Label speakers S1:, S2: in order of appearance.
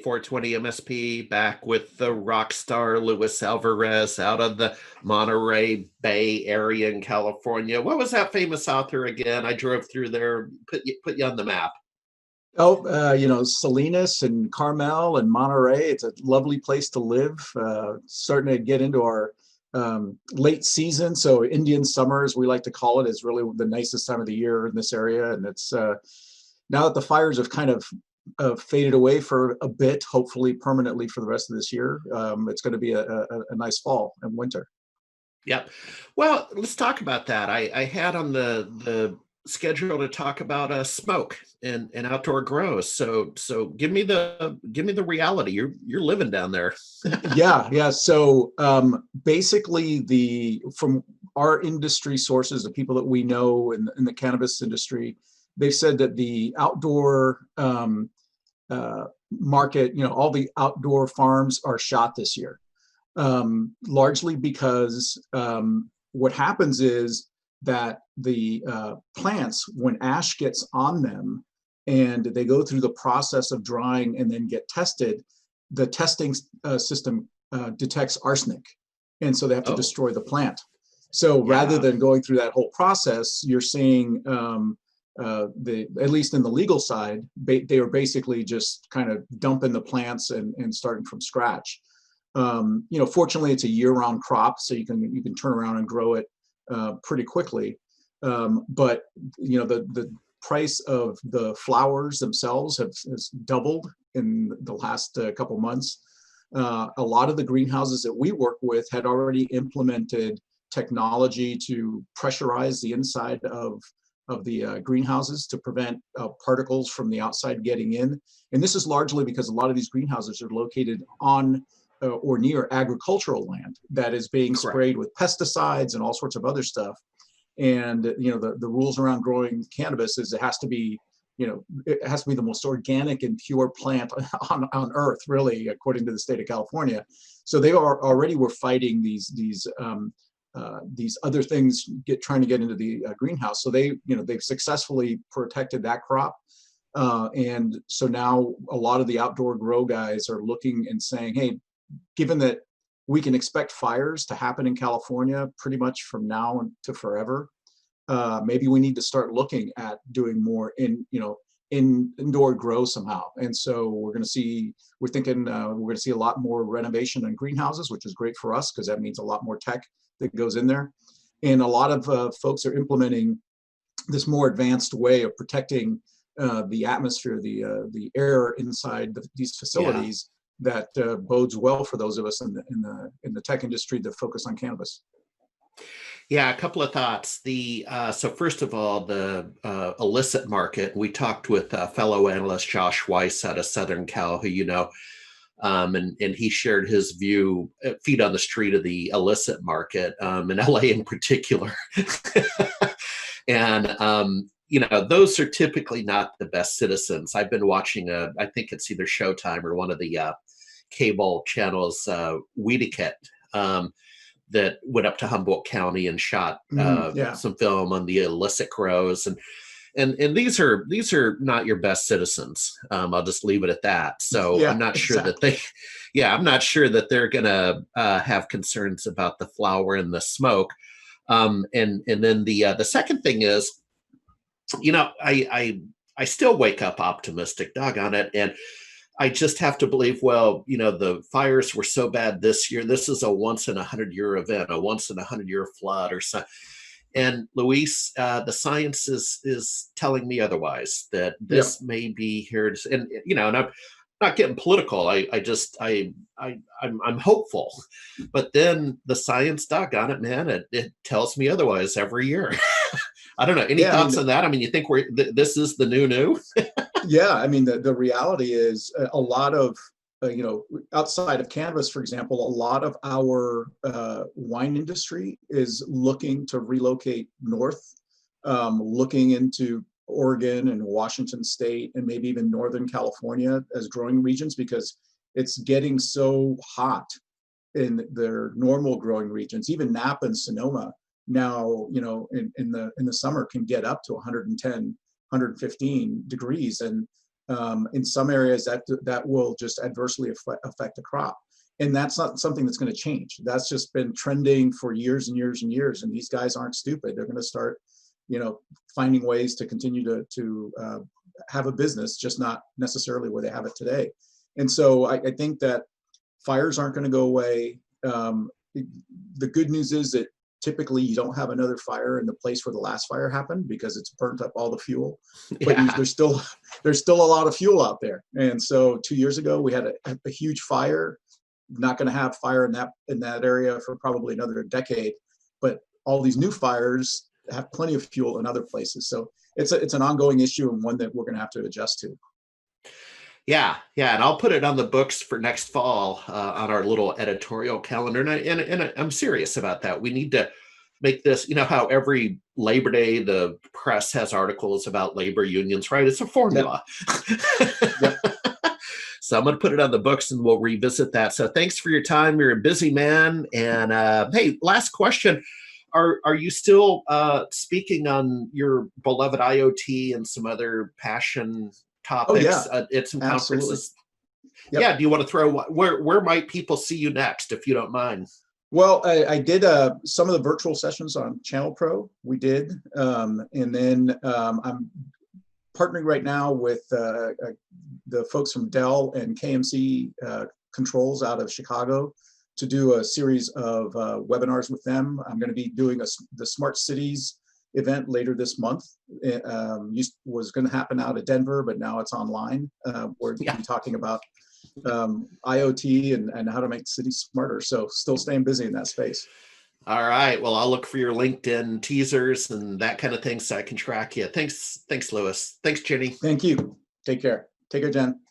S1: 420 MSP, back with the rock star Luis Alvarez out of the Monterey Bay area in California. What was that famous author again? I drove through there, put you on the map.
S2: Oh, Salinas and Carmel and Monterey. It's a lovely place to live. Starting to get into our late season. So Indian summer, as we like to call it, is really the nicest time of the year in this area. And it's now that the fires have kind of faded away for a bit, hopefully permanently for the rest of this year, it's going to be a nice fall and winter.
S1: Yep. Well, let's talk about that. I had on the schedule to talk about smoke and outdoor grows. So give me the reality. You're living down there.
S2: Yeah. So basically, from our industry sources, the people that we know in the cannabis industry, they've said that the outdoor market, all the outdoor farms are shot this year, largely because what happens is that the plants, when ash gets on them and they go through the process of drying and then get tested, the testing system detects arsenic. And so they have to destroy the plant. So rather than going through that whole process, you're seeing at least in the legal side, they are basically just kind of dumping the plants and starting from scratch. Fortunately, it's a year-round crop, so you can turn around and grow it pretty quickly. But the price of the flowers themselves has doubled in the last couple months. A lot of the greenhouses that we work with had already implemented technology to pressurize the inside of the greenhouses to prevent particles from the outside getting in. And this is largely because a lot of these greenhouses are located on or near agricultural land that is being sprayed with pesticides and all sorts of other stuff. And the rules around growing cannabis is it has to be the most organic and pure plant on earth, really, according to the state of California. So they already were fighting these other things trying to get into the greenhouse. So they've successfully protected that crop. And so now a lot of the outdoor grow guys are looking and saying, hey, given that we can expect fires to happen in California pretty much from now to forever, maybe we need to start looking at doing more indoor grow somehow. And so we're thinking we're going to see a lot more renovation in greenhouses, which is great for us because that means a lot more tech that goes in there. And a lot of folks are implementing this more advanced way of protecting the atmosphere, the air inside these facilities. That bodes well for those of us in the tech industry that focus on cannabis.
S1: Yeah, a couple of thoughts. So first of all, the illicit market. We talked with fellow analyst Josh Weiss out of Southern Cal, who and he shared his view, feet on the street of the illicit market in LA in particular. And those are typically not the best citizens. I've been watching I think it's either Showtime or one of the cable channels, Weedicat, that went up to Humboldt County and shot some film on the illicit grows, and these are not your best citizens. I'll just leave it at that. So I'm not sure that I'm not sure that they're gonna have concerns about the flower and the smoke. And then the second thing is, I still wake up optimistic, doggone it. And I just have to believe, the fires were so bad this year. This is a once in 100-year event, a once in 100-year flood or something. And Luis, the science is telling me otherwise, that this may be here. And I'm not getting political. I'm hopeful, but then the science, doggone it, man, it tells me otherwise every year. I don't know. Any thoughts on that? I mean, you think this is the new?
S2: Yeah, I mean, the reality is a lot of, outside of cannabis, for example, a lot of our wine industry is looking to relocate north, looking into Oregon and Washington State and maybe even Northern California as growing regions because it's getting so hot in their normal growing regions. Even Napa and Sonoma now, in the summer can get up to 110, 115 degrees. And in some areas that will just adversely affect the crop. And that's not something that's going to change. That's just been trending for years and years and years. And these guys aren't stupid. They're going to start, finding ways to continue to have a business, just not necessarily where they have it today. And so I think that fires aren't going to go away. The good news is that typically you don't have another fire in the place where the last fire happened because it's burnt up all the fuel. But there's still a lot of fuel out there. And so 2 years ago we had a huge fire. Not going to have fire in that area for probably another decade. But all these new fires have plenty of fuel in other places. So it's an ongoing issue and one that we're going to have to adjust to.
S1: Yeah, and I'll put it on the books for next fall on our little editorial calendar. And I'm serious about that. We need to make this, how every Labor Day the press has articles about labor unions, right? It's a formula.
S2: Yep.
S1: So I'm going to put it on the books and we'll revisit that. So thanks for your time. You're a busy man. And hey, last question. Are you still speaking on your beloved IoT and some other passion topics at some conferences?
S2: Yep.
S1: Yeah. Do you want to throw, where might people see you next, if you don't mind?
S2: Well, I did some of the virtual sessions on Channel Pro. We did. And then I'm partnering right now with the folks from Dell and KMC Controls out of Chicago to do a series of webinars with them. I'm going to be doing the Smart Cities event later this month. Was going to happen out of Denver, but now it's online. We're talking about IoT and how to make cities smarter. So still staying busy in that space.
S1: All right. Well, I'll look for your LinkedIn teasers and that kind of thing so I can track you. Thanks, Louis. Thanks, Jenny.
S2: Thank you. Take care. Take care, Jen.